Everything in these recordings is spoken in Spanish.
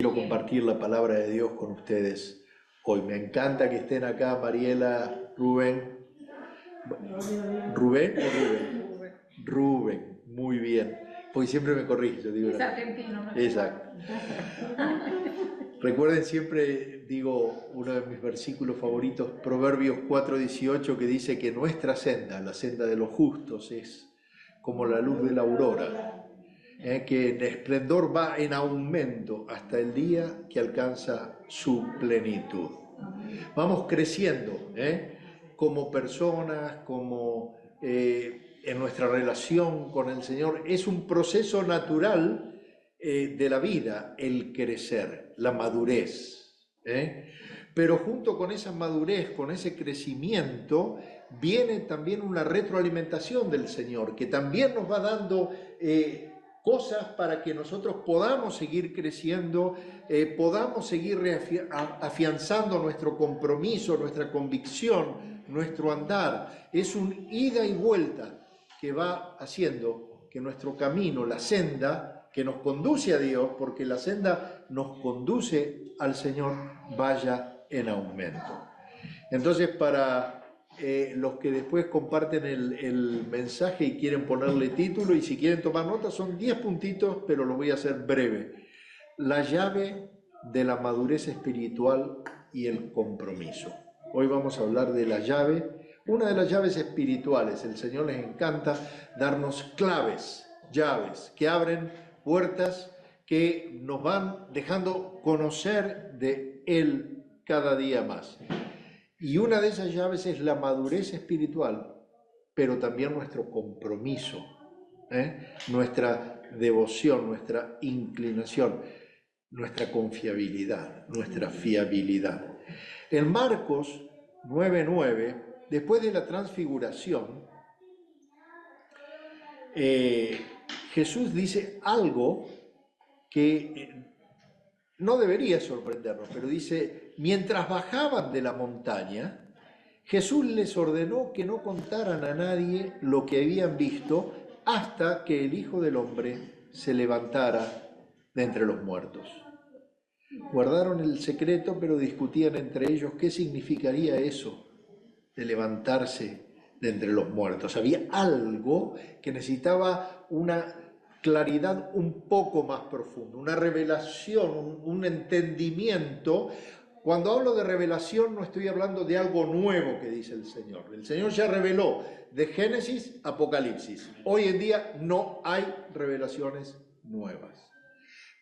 quiero compartir la palabra de Dios con ustedes hoy. Me encanta que estén acá Mariela, Rubén. ¿Rubén o Rubén? Rubén, muy bien. Porque siempre me corrige, yo digo. Es argentino, ¿no? Exacto. Recuerden siempre, digo, uno de mis versículos favoritos, Proverbios 4:18, que dice que nuestra senda, la senda de los justos, es como la luz de la aurora, que en esplendor va en aumento hasta el día que alcanza su plenitud. Vamos creciendo, como personas, como en nuestra relación con el Señor. Es un proceso natural de la vida el crecer, la madurez. Pero junto con esa madurez, con ese crecimiento, viene también una retroalimentación del Señor, que también nos va dando cosas para que nosotros podamos seguir creciendo, podamos seguir afianzando nuestro compromiso, nuestra convicción, nuestro andar. Es un ida y vuelta que va haciendo que nuestro camino, la senda que nos conduce a Dios, porque la senda nos conduce al Señor, vaya en aumento. Entonces, para los que después comparten el mensaje y quieren ponerle título, y si quieren tomar nota, son 10 puntitos, pero lo voy a hacer breve. La llave de la madurez espiritual y el compromiso. Hoy vamos a hablar de la llave, una de las llaves espirituales. El Señor les encanta darnos claves, llaves, que abren puertas, que nos van dejando conocer de Él cada día más. Y una de esas llaves es la madurez espiritual, pero también nuestro compromiso, nuestra devoción, nuestra inclinación, nuestra confiabilidad, nuestra fiabilidad. En Marcos 9:9, después de la transfiguración, Jesús dice algo que no debería sorprendernos, pero dice, mientras bajaban de la montaña, Jesús les ordenó que no contaran a nadie lo que habían visto hasta que el Hijo del Hombre se levantara de entre los muertos. Guardaron el secreto, pero discutían entre ellos qué significaría eso de levantarse de entre los muertos. Había algo que necesitaba una claridad un poco más profunda, una revelación, un entendimiento. Cuando hablo de revelación no estoy hablando de algo nuevo que dice el Señor. El Señor ya reveló de Génesis a Apocalipsis. Hoy en día no hay revelaciones nuevas.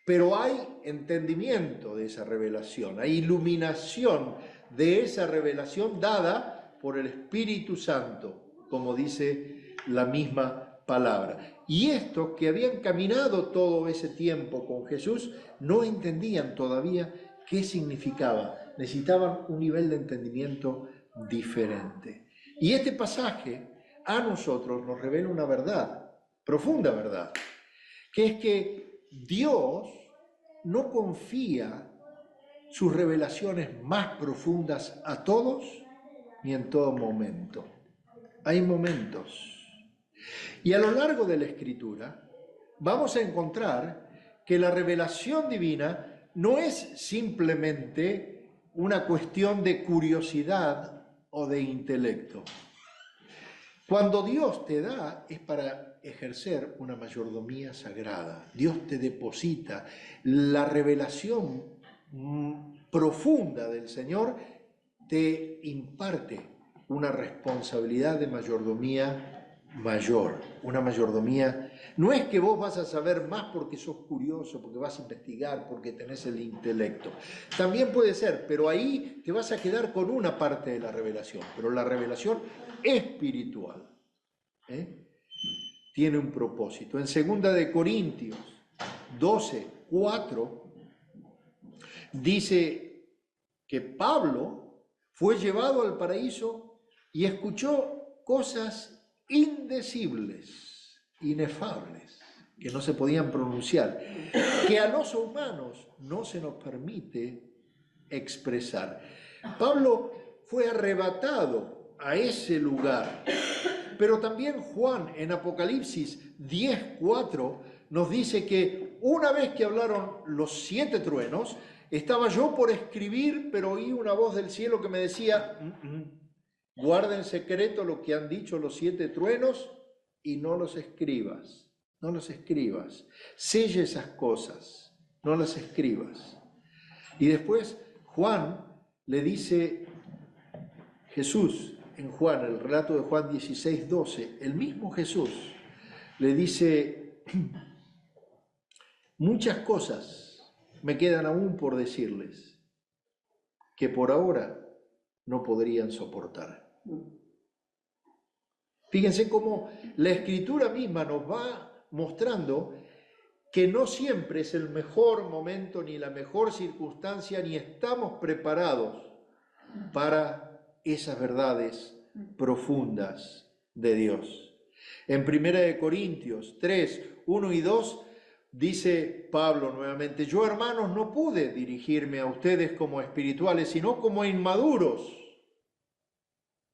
Pero hay entendimiento de esa revelación, hay iluminación de esa revelación dada por el Espíritu Santo, como dice la misma palabra. Y estos que habían caminado todo ese tiempo con Jesús no entendían todavía qué significaba. Necesitaban un nivel de entendimiento diferente. Y este pasaje a nosotros nos revela una verdad, profunda verdad, que es que Dios no confía sus revelaciones más profundas a todos ni en todo momento. Hay momentos. Y a lo largo de la Escritura vamos a encontrar que la revelación divina no es simplemente una cuestión de curiosidad o de intelecto. Cuando Dios te da es para ejercer una mayordomía sagrada. Dios te deposita la revelación profunda del Señor, te imparte una responsabilidad de mayordomía mayor, una mayordomía. No es que vos vas a saber más porque sos curioso, porque vas a investigar, porque tenés el intelecto. También puede ser, pero ahí te vas a quedar con una parte de la revelación. Pero la revelación espiritual tiene un propósito. En 2 de Corintios 12:4 dice que Pablo fue llevado al paraíso y escuchó cosas indecibles, inefables, que no se podían pronunciar, que a los humanos no se nos permite expresar. Pablo fue arrebatado a ese lugar, pero también Juan en Apocalipsis 10:4 nos dice que una vez que hablaron los 7 truenos, estaba yo por escribir, pero oí una voz del cielo que me decía, guarda en secreto lo que han dicho los 7 truenos y no los escribas, no los escribas. Sella esas cosas, no las escribas. Y después Juan le dice, Jesús, en Juan, el relato de Juan 16:12, el mismo Jesús le dice, muchas cosas me quedan aún por decirles, que por ahora no podrían soportar. Fíjense cómo la Escritura misma nos va mostrando que no siempre es el mejor momento ni la mejor circunstancia, ni estamos preparados para esas verdades profundas de Dios. En 1 Corintios 3, 1 y 2 dice Pablo nuevamente, yo hermanos no pude dirigirme a ustedes como espirituales, sino como inmaduros,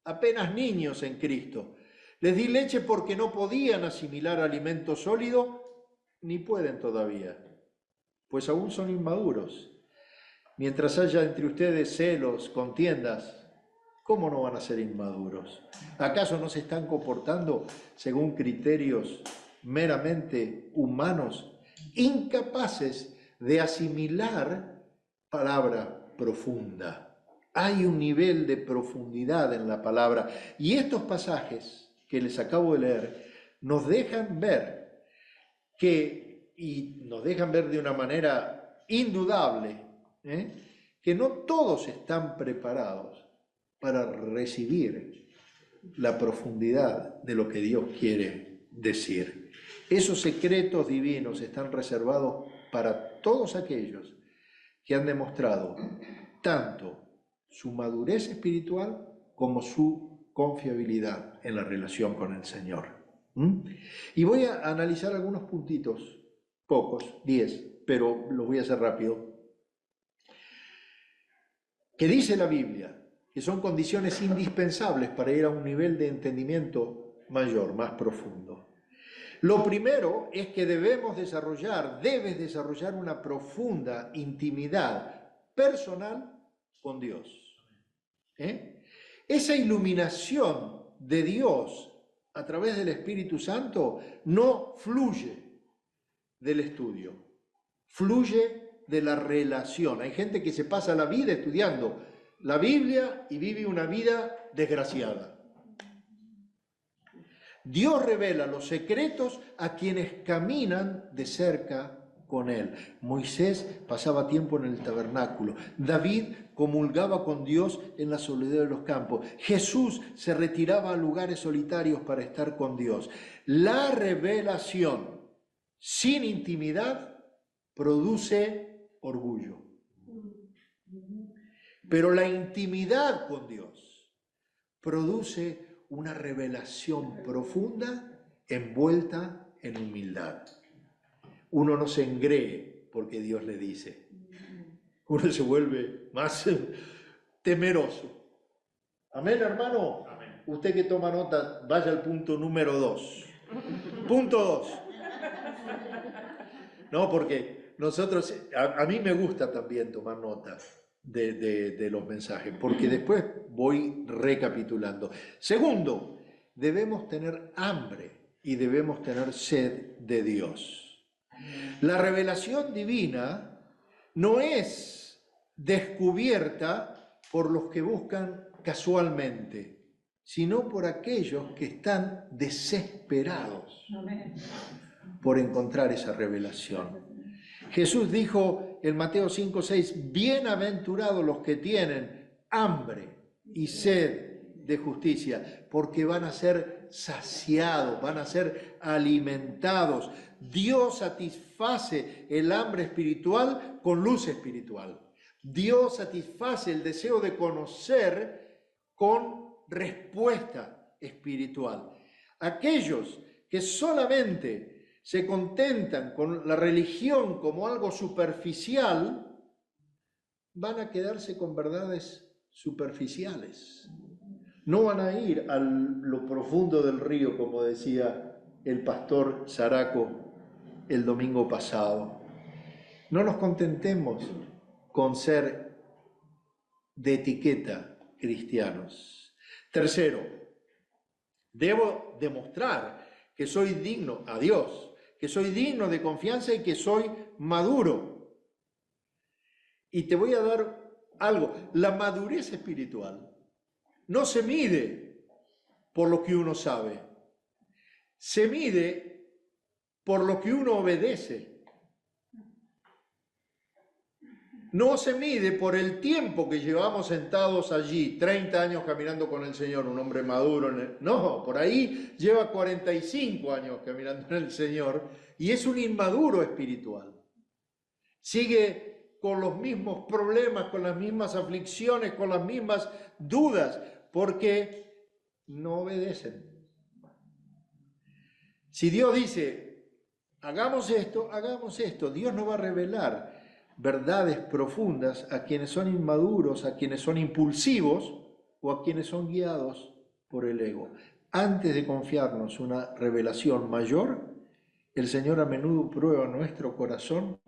apenas niños en Cristo. Les di leche porque no podían asimilar alimento sólido, ni pueden todavía, pues aún son inmaduros. Mientras haya entre ustedes celos, contiendas, ¿cómo no van a ser inmaduros? ¿Acaso no se están comportando según criterios meramente humanos, incapaces de asimilar palabra profunda? Hay un nivel de profundidad en la palabra, y estos pasajes que les acabo de leer nos dejan ver y nos dejan ver de una manera indudable, que no todos están preparados para recibir la profundidad de lo que Dios quiere decir. Esos secretos divinos están reservados para todos aquellos que han demostrado tanto su madurez espiritual como su confiabilidad en la relación con el Señor. Y voy a analizar algunos puntitos, pocos, 10, pero los voy a hacer rápido, que dice la Biblia que son condiciones indispensables para ir a un nivel de entendimiento mayor, más profundo. Lo primero es que debes desarrollar una profunda intimidad personal con Dios. Esa iluminación de Dios a través del Espíritu Santo no fluye del estudio, fluye de la relación. Hay gente que se pasa la vida estudiando la Biblia y vive una vida desgraciada. Dios revela los secretos a quienes caminan de cerca con Él. Moisés pasaba tiempo en el tabernáculo. David comulgaba con Dios en la soledad de los campos. Jesús se retiraba a lugares solitarios para estar con Dios. La revelación sin intimidad produce orgullo. Pero la intimidad con Dios produce una revelación profunda envuelta en humildad. Uno no se engree porque Dios le dice. Uno se vuelve más temeroso. ¿Amén, hermano? Amén. Usted que toma nota, vaya al punto número 2. Punto 2. No, porque nosotros, a mí me gusta también tomar notas de los mensajes, porque después voy recapitulando. Segundo, debemos tener hambre y debemos tener sed de Dios. La revelación divina no es descubierta por los que buscan casualmente, sino por aquellos que están desesperados por encontrar esa revelación. Jesús dijo en Mateo 5:6, bienaventurados los que tienen hambre y sed de justicia, porque van a ser saciados, van a ser alimentados. Dios satisface el hambre espiritual con luz espiritual. Dios satisface el deseo de conocer con respuesta espiritual. Aquellos que solamente se contentan con la religión como algo superficial, van a quedarse con verdades superficiales. No van a ir a lo profundo del río, como decía el pastor Saraco el domingo pasado. No nos contentemos con ser de etiqueta cristianos. Tercero, debo demostrar que soy digno a Dios, que soy digno de confianza y que soy maduro. Y te voy a dar algo. La madurez espiritual no se mide por lo que uno sabe, se mide por lo que uno obedece. No se mide por el tiempo que llevamos sentados allí, 30 años caminando con el Señor, un hombre maduro. No, por ahí lleva 45 años caminando en el Señor y es un inmaduro espiritual. Sigue con los mismos problemas, con las mismas aflicciones, con las mismas dudas, porque no obedecen. Si Dios dice, hagamos esto, Dios no va a revelar verdades profundas a quienes son inmaduros, a quienes son impulsivos o a quienes son guiados por el ego. Antes de confiarnos una revelación mayor, el Señor a menudo prueba nuestro corazón,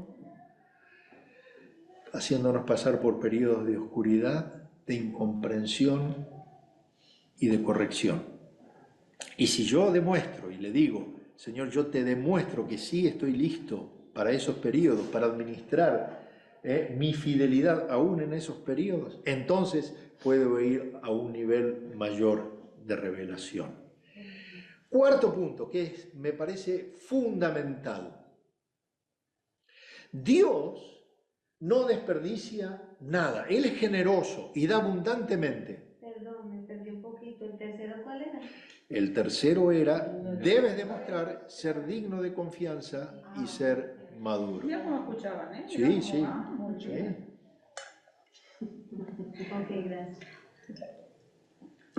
haciéndonos pasar por periodos de oscuridad, de incomprensión y de corrección. Y si yo demuestro y le digo, Señor, yo te demuestro que sí estoy listo para esos periodos, para administrar mi fidelidad aún en esos periodos, entonces puedo ir a un nivel mayor de revelación. Cuarto punto, que me parece fundamental. Dios no desperdicia nada. Él es generoso y da abundantemente. Perdón, me perdí un poquito. ¿El tercero cuál era? El tercero era, debes demostrar ser digno de confianza y ser maduro. Ya como escuchaban, ¿eh? Sí, sí. Muy bien. Ok, gracias.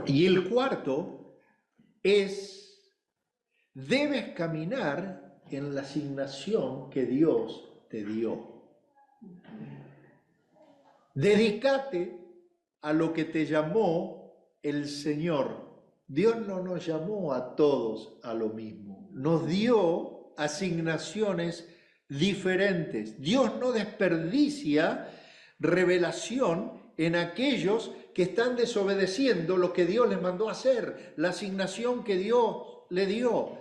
Y el cuarto es, debes caminar en la asignación que Dios te dio. Dedícate a lo que te llamó el Señor. Dios no nos llamó a todos a lo mismo. Nos dio asignaciones diferentes. Dios no desperdicia revelación en aquellos que están desobedeciendo lo que Dios les mandó a hacer, la asignación que Dios le dio.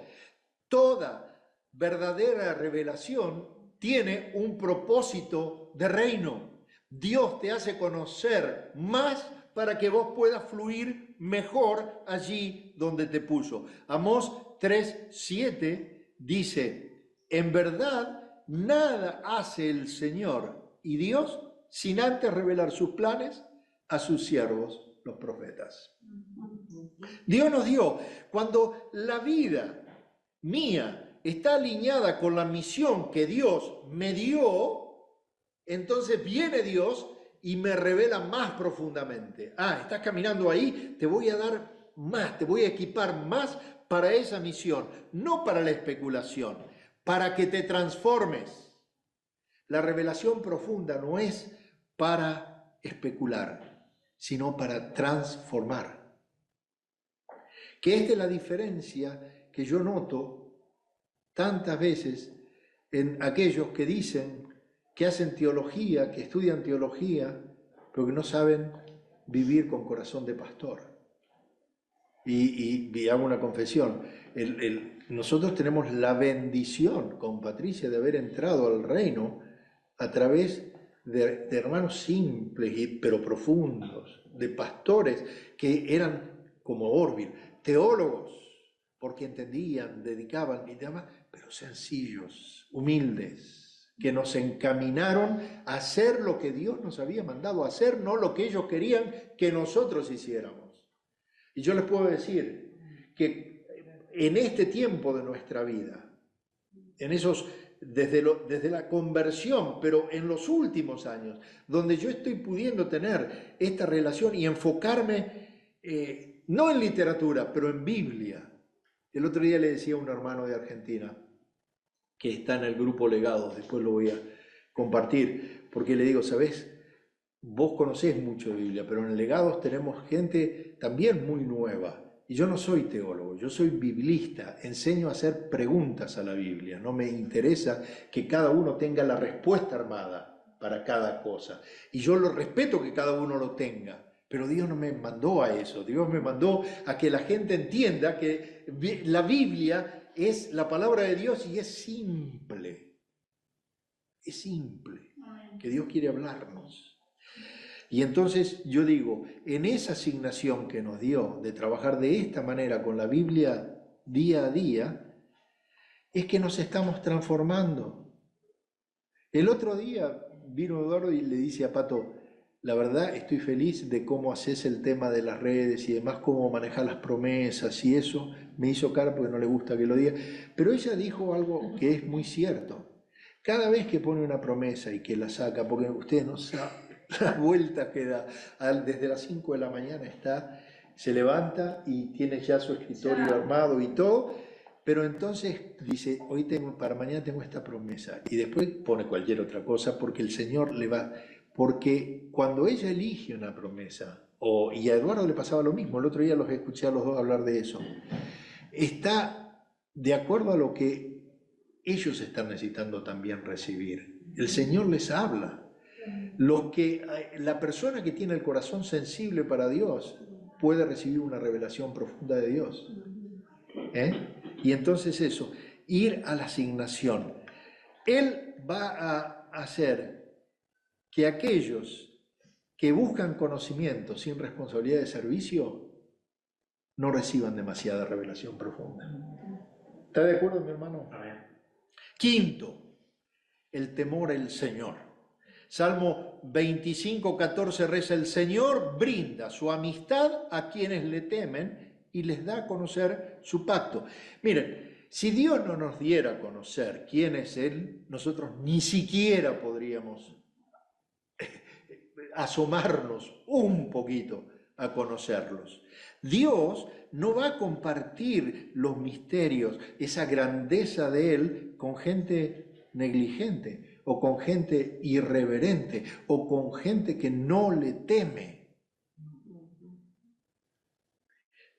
Toda verdadera revelación tiene un propósito de reino. Dios te hace conocer más para que vos puedas fluir mejor allí donde te puso. Amós 3:7 dice, en verdad nada hace el Señor y Dios sin antes revelar sus planes a sus siervos, los profetas. Dios nos dio, cuando la vida mía está alineada con la misión que Dios me dio, entonces viene Dios y me revela más profundamente. Estás caminando ahí, te voy a dar más, te voy a equipar más para esa misión, no para la especulación, para que te transformes. La revelación profunda no es para especular, sino para transformar. Que esta es la diferencia que yo noto tantas veces en aquellos que dicen que hacen teología, que estudian teología, pero que no saben vivir con corazón de pastor. Y hago una confesión, nosotros tenemos la bendición con Patricia de haber entrado al reino a través de hermanos simples pero profundos, de pastores que eran como Orville, teólogos, porque entendían, dedicaban y demás, pero sencillos, humildes, que nos encaminaron a hacer lo que Dios nos había mandado a hacer, no lo que ellos querían que nosotros hiciéramos. Y yo les puedo decir que en este tiempo de nuestra vida, en esos, desde la conversión, pero en los últimos años, donde yo estoy pudiendo tener esta relación y enfocarme, no en literatura, pero en Biblia. El otro día le decía a un hermano de Argentina, que está en el grupo Legados, después lo voy a compartir, porque le digo, ¿sabés? Vos conocés mucho de Biblia, pero en Legados tenemos gente también muy nueva, y yo no soy teólogo, yo soy biblista, enseño a hacer preguntas a la Biblia, no me interesa que cada uno tenga la respuesta armada para cada cosa. Y yo lo respeto que cada uno lo tenga, pero Dios no me mandó a eso, Dios me mandó a que la gente entienda que la Biblia es la palabra de Dios y es simple, que Dios quiere hablarnos. Y entonces yo digo, en esa asignación que nos dio de trabajar de esta manera con la Biblia día a día, es que nos estamos transformando. El otro día vino Eduardo y le dice a Pato, la verdad estoy feliz de cómo haces el tema de las redes y demás, cómo manejar las promesas y eso. Me hizo cara porque no le gusta que lo diga. Pero ella dijo algo que es muy cierto. Cada vez que pone una promesa y que la saca, porque ustedes no saben las vueltas que da, desde las 5 de la mañana se levanta y tiene ya su escritorio armado y todo, pero entonces dice, para mañana tengo esta promesa, y después pone cualquier otra cosa porque el Señor le va, porque cuando ella elige una promesa, y a Eduardo le pasaba lo mismo, el otro día los escuché a los dos hablar de eso, está de acuerdo a lo que ellos están necesitando también recibir. El Señor les habla. La persona que tiene el corazón sensible para Dios puede recibir una revelación profunda de Dios. Y entonces eso, ir a la asignación. Él va a hacer que aquellos que buscan conocimiento sin responsabilidad de servicio no reciban demasiada revelación profunda. ¿Está de acuerdo, mi hermano? Quinto, el temor al Señor. Salmo 25:14 reza, el Señor brinda su amistad a quienes le temen y les da a conocer su pacto. Miren, si Dios no nos diera a conocer quién es Él, nosotros ni siquiera podríamos asomarnos un poquito a conocerlos. Dios no va a compartir los misterios, esa grandeza de Él con gente negligente, o con gente irreverente, o con gente que no le teme.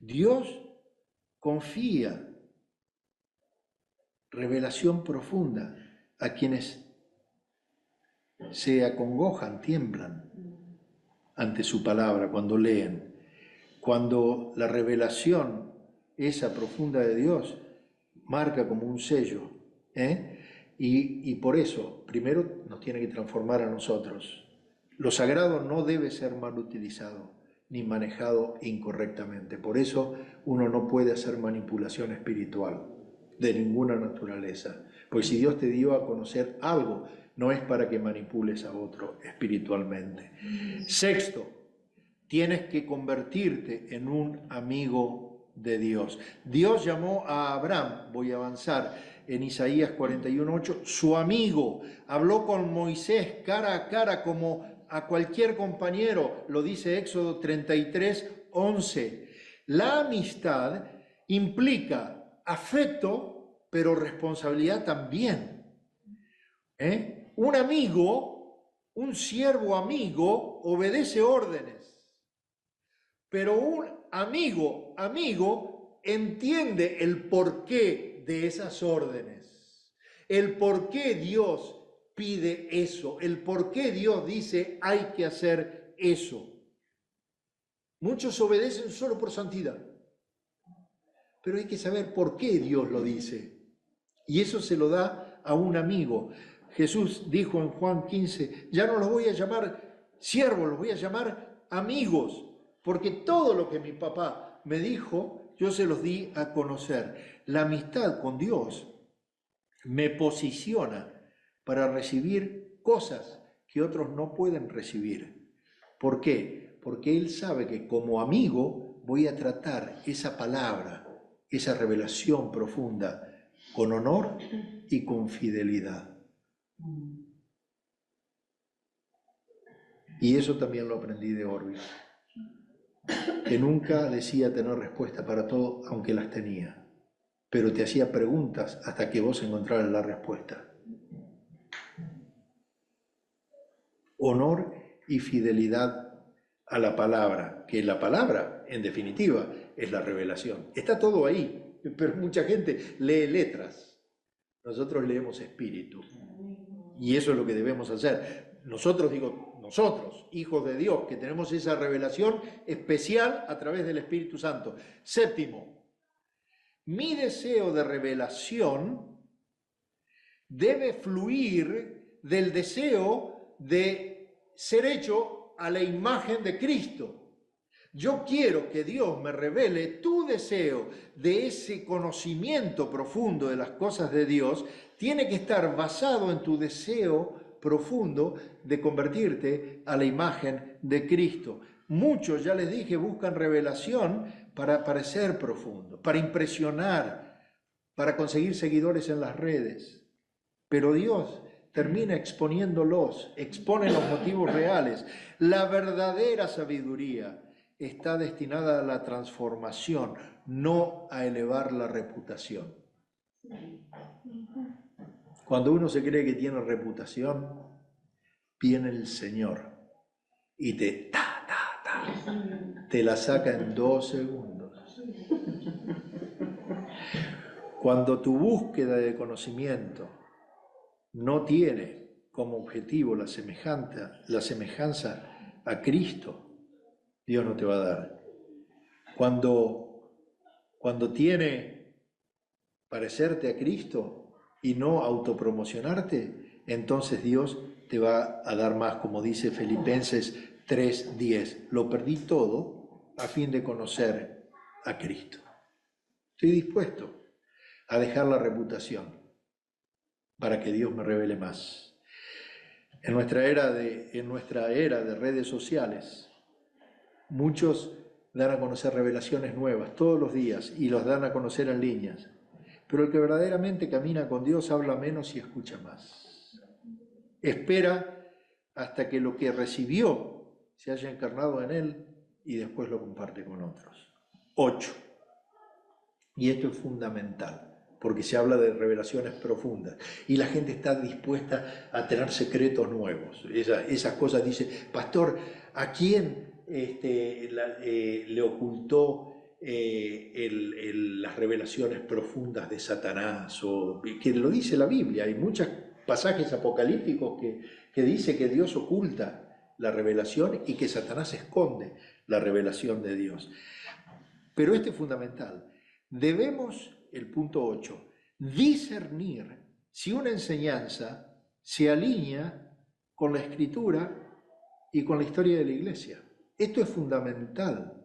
Dios confía revelación profunda a quienes se acongojan, tiemblan ante su palabra cuando leen. Cuando la revelación, esa profunda de Dios, marca como un sello, y por eso, primero nos tiene que transformar a nosotros. Lo sagrado no debe ser mal utilizado ni manejado incorrectamente. Por eso uno no puede hacer manipulación espiritual de ninguna naturaleza. Pues si Dios te dio a conocer algo, no es para que manipules a otro espiritualmente. Sexto, tienes que convertirte en un amigo de Dios. Dios llamó a Abraham, voy a avanzar, en Isaías 41:8, su amigo. Habló con Moisés cara a cara como a cualquier compañero, lo dice Éxodo 33:11. La amistad implica afecto, pero responsabilidad también. Un amigo, un siervo amigo, obedece órdenes, pero un amigo entiende el porqué de esas órdenes, el por qué Dios pide eso, el por qué Dios dice hay que hacer eso. Muchos obedecen solo por santidad, pero hay que saber por qué Dios lo dice, y eso se lo da a un amigo. Jesús dijo en Juan 15, ya no los voy a llamar siervos, los voy a llamar amigos, porque todo lo que mi papá me dijo, yo se los di a conocer. La amistad con Dios me posiciona para recibir cosas que otros no pueden recibir. ¿Por qué? Porque Él sabe que como amigo voy a tratar esa palabra, esa revelación profunda, con honor y con fidelidad. Y eso también lo aprendí de Orbi, que nunca decía tener respuesta para todo, aunque las tenía, pero te hacía preguntas hasta que vos encontraras la respuesta. Honor y fidelidad a la palabra, que la palabra, en definitiva, es la revelación. Está todo ahí, pero mucha gente lee letras. Nosotros leemos espíritu. Y eso es lo que debemos hacer. Nosotros, hijos de Dios, que tenemos esa revelación especial a través del Espíritu Santo. Séptimo, mi deseo de revelación debe fluir del deseo de ser hecho a la imagen de Cristo. Yo quiero que Dios me revele tu deseo de ese conocimiento profundo de las cosas de Dios. Tiene que estar basado en tu deseo profundo de convertirte a la imagen de Cristo. Muchos, ya les dije, buscan revelación para parecer profundo, para impresionar, para conseguir seguidores en las redes. Pero Dios termina exponiéndolos, expone los motivos reales. La verdadera sabiduría está destinada a la transformación, no a elevar la reputación. Cuando uno se cree que tiene reputación, viene el Señor y te la saca en 2 segundos. Cuando tu búsqueda de conocimiento no tiene como objetivo la semejanza a Cristo, Dios no te va a dar. Cuando tiene parecerte a Cristo y no autopromocionarte, entonces Dios te va a dar más, como dice Filipenses 3:10. Lo perdí todo a fin de conocer a Cristo. Estoy dispuesto a dejar la reputación para que Dios me revele más. En nuestra era de redes sociales, muchos dan a conocer revelaciones nuevas todos los días y los dan a conocer en líneas. Pero el que verdaderamente camina con Dios habla menos y escucha más. Espera hasta que lo que recibió se haya encarnado en él y después lo comparte con otros. 8. Y esto es fundamental, porque se habla de revelaciones profundas y la gente está dispuesta a tener secretos nuevos. Esas cosas, dice, pastor, ¿a quién le ocultó las revelaciones profundas de Satanás? O que lo dice la Biblia. Hay muchos pasajes apocalípticos que dice que Dios oculta la revelación y que Satanás esconde la revelación de Dios. Pero este es fundamental. Debemos, el punto 8, discernir si una enseñanza se alinea con la Escritura y con la historia de la Iglesia. Esto es fundamental.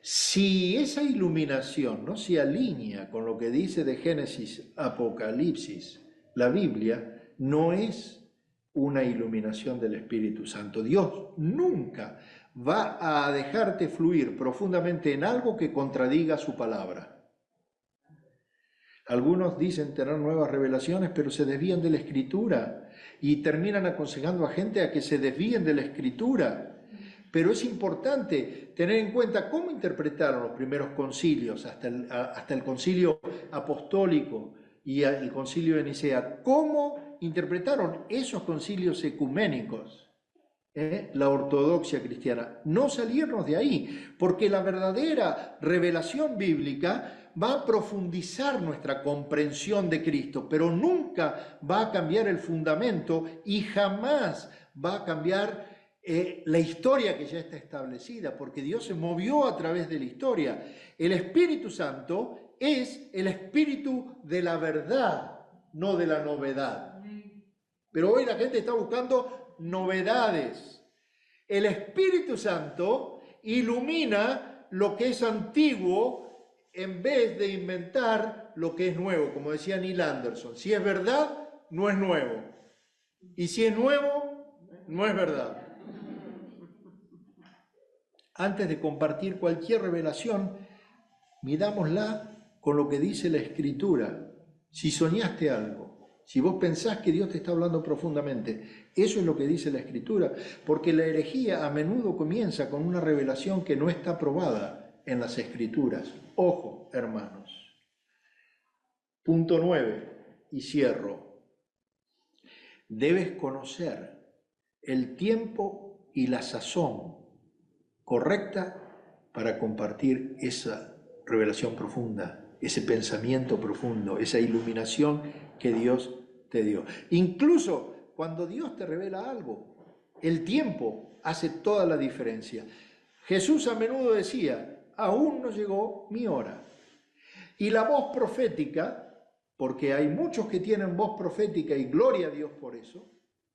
Si esa iluminación no se alinea con lo que dice de Génesis, Apocalipsis, la Biblia, no es una iluminación del Espíritu Santo. Dios nunca va a dejarte fluir profundamente en algo que contradiga su palabra. Algunos dicen tener nuevas revelaciones, pero se desvían de la Escritura y terminan aconsejando a gente a que se desvíen de la Escritura. Pero es importante tener en cuenta cómo interpretaron los primeros concilios, hasta el concilio apostólico y el concilio de Nicea, cómo interpretaron esos concilios ecuménicos, la ortodoxia cristiana. No salirnos de ahí, porque la verdadera revelación bíblica va a profundizar nuestra comprensión de Cristo, pero nunca va a cambiar el fundamento y jamás va a cambiar la historia que ya está establecida, porque Dios se movió a través de la historia. El Espíritu Santo es el espíritu de la verdad, no de la novedad. Pero hoy la gente está buscando novedades. El Espíritu Santo ilumina lo que es antiguo en vez de inventar lo que es nuevo, como decía Neil Anderson. Si es verdad, no es nuevo. Y si es nuevo, no es verdad. Antes de compartir cualquier revelación, midámosla con lo que dice la Escritura. Si soñaste algo, si vos pensás que Dios te está hablando profundamente, eso es lo que dice la Escritura, porque la herejía a menudo comienza con una revelación que no está probada en las Escrituras. Ojo, hermanos. Punto 9, y cierro. Debes conocer el tiempo y la sazón correcta para compartir esa revelación profunda, ese pensamiento profundo, esa iluminación que Dios te dio. Incluso cuando Dios te revela algo, el tiempo hace toda la diferencia. Jesús a menudo decía, aún no llegó mi hora. Y la voz profética, porque hay muchos que tienen voz profética y gloria a Dios por eso,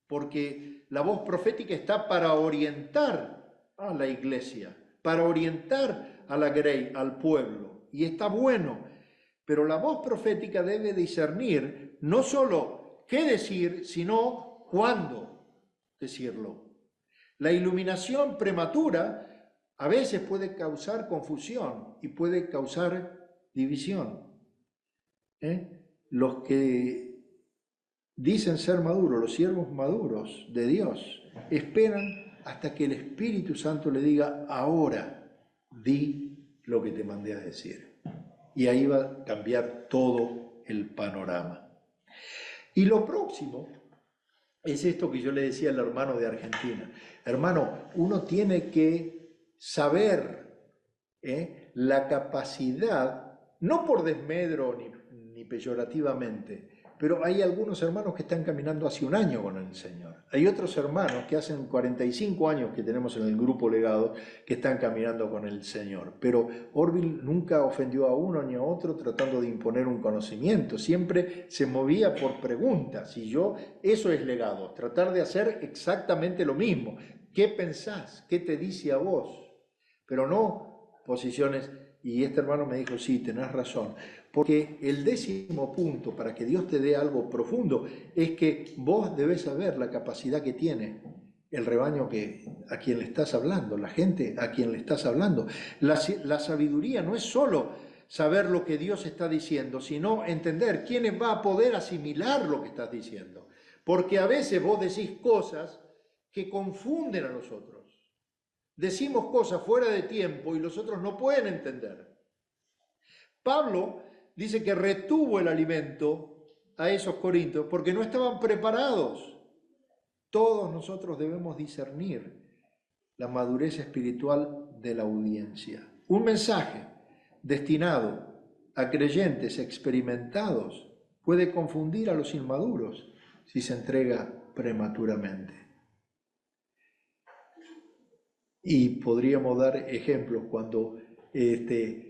porque la voz profética está para orientar a la iglesia, para orientar a la grey, al pueblo, y está bueno, pero la voz profética debe discernir no solo qué decir, sino cuándo decirlo. La iluminación prematura a veces puede causar confusión y puede causar división. Los que dicen ser maduros, los siervos maduros de Dios, esperan hasta que el Espíritu Santo le diga, ahora di lo que te mandé a decir. Y ahí va a cambiar todo el panorama. Y lo próximo es esto que yo le decía al hermano de Argentina. Hermano, uno tiene que saber la capacidad, no por desmedro ni peyorativamente, pero hay algunos hermanos que están caminando hace un año con el Señor. Hay otros hermanos que hacen 45 años que tenemos en el grupo legado que están caminando con el Señor. Pero Orville nunca ofendió a uno ni a otro tratando de imponer un conocimiento. Siempre se movía por preguntas. Y eso es legado, tratar de hacer exactamente lo mismo. ¿Qué pensás? ¿Qué te dice a vos? Pero no posiciones. Y este hermano me dijo, sí, tenés razón. Porque el 10º punto para que Dios te dé algo profundo es que vos debés saber la capacidad que tiene el rebaño a quien le estás hablando, la gente a quien le estás hablando. La sabiduría no es solo saber lo que Dios está diciendo, sino entender quién va a poder asimilar lo que estás diciendo. Porque a veces vos decís cosas que confunden a los otros. Decimos cosas fuera de tiempo y los otros no pueden entender. Pablo dice que retuvo el alimento a esos corintios porque no estaban preparados. Todos nosotros debemos discernir la madurez espiritual de la audiencia. Un mensaje destinado a creyentes experimentados puede confundir a los inmaduros si se entrega prematuramente. Y podríamos dar ejemplos cuando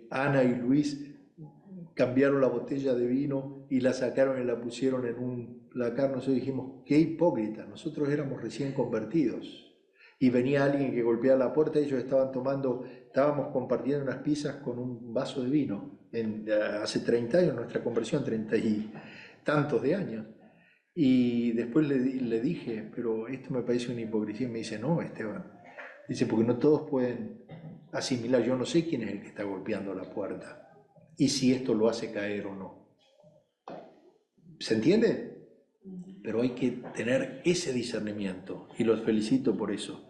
Ana y Luis cambiaron la botella de vino y la sacaron y la pusieron en un placar. Nosotros dijimos, qué hipócrita, nosotros éramos recién convertidos. Y venía alguien que golpeaba la puerta, ellos estábamos compartiendo unas pizzas con un vaso de vino. Hace 30 años, nuestra conversión, 30 y tantos de años. Y después le dije, pero esto me parece una hipocresía. Y me dice, no, Esteban. Dice, porque no todos pueden asimilar, yo no sé quién es el que está golpeando la puerta y si esto lo hace caer o no. ¿Se entiende? Pero hay que tener ese discernimiento y los felicito por eso.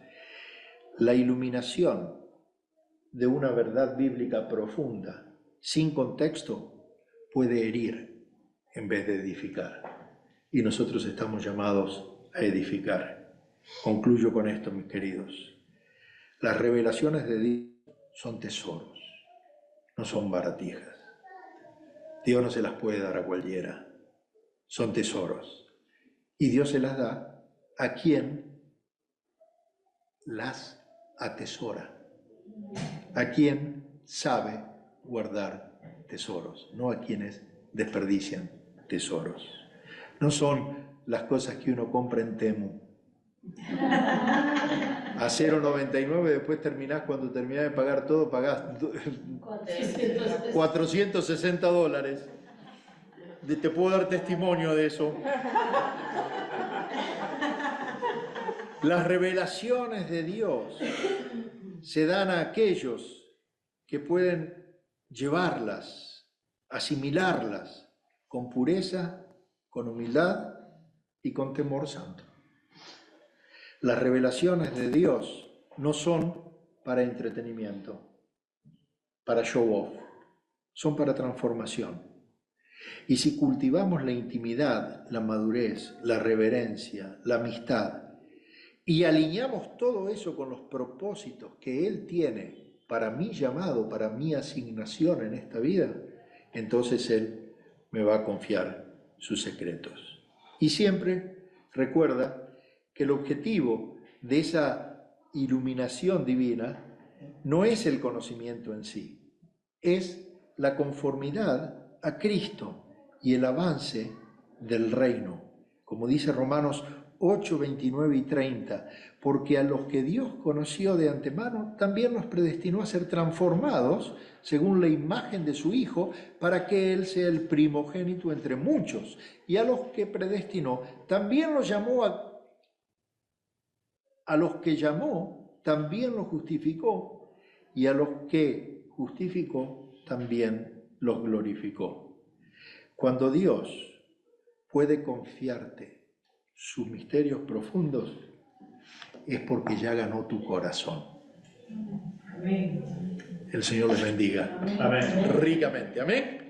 La iluminación de una verdad bíblica profunda, sin contexto, puede herir en vez de edificar. Y nosotros estamos llamados a edificar. Concluyo con esto, mis queridos. Las revelaciones de Dios son tesoros, no son baratijas. Dios no se las puede dar a cualquiera, son tesoros. Y Dios se las da a quien las atesora, a quien sabe guardar tesoros, no a quienes desperdician tesoros. No son las cosas que uno compra en Temu. A 0,99, después cuando terminás de pagar todo, pagás $460. Te puedo dar testimonio de eso. Las revelaciones de Dios se dan a aquellos que pueden llevarlas, asimilarlas con pureza, con humildad y con temor santo. Las revelaciones de Dios no son para entretenimiento, para show off, son para transformación. Y si cultivamos la intimidad, la madurez, la reverencia, la amistad y alineamos todo eso con los propósitos que Él tiene para mi llamado, para mi asignación en esta vida, entonces Él me va a confiar sus secretos. Y siempre recuerda que el objetivo de esa iluminación divina no es el conocimiento en sí, es la conformidad a Cristo y el avance del reino. Como dice Romanos 8, 29 y 30, porque a los que Dios conoció de antemano, también los predestinó a ser transformados según la imagen de su Hijo, para que Él sea el primogénito entre muchos. Y a los que predestinó, también los llamó a los que llamó, también los justificó, y a los que justificó, también los glorificó. Cuando Dios puede confiarte sus misterios profundos, es porque ya ganó tu corazón. Amén. El Señor les bendiga. Amén. Ricamente. Amén.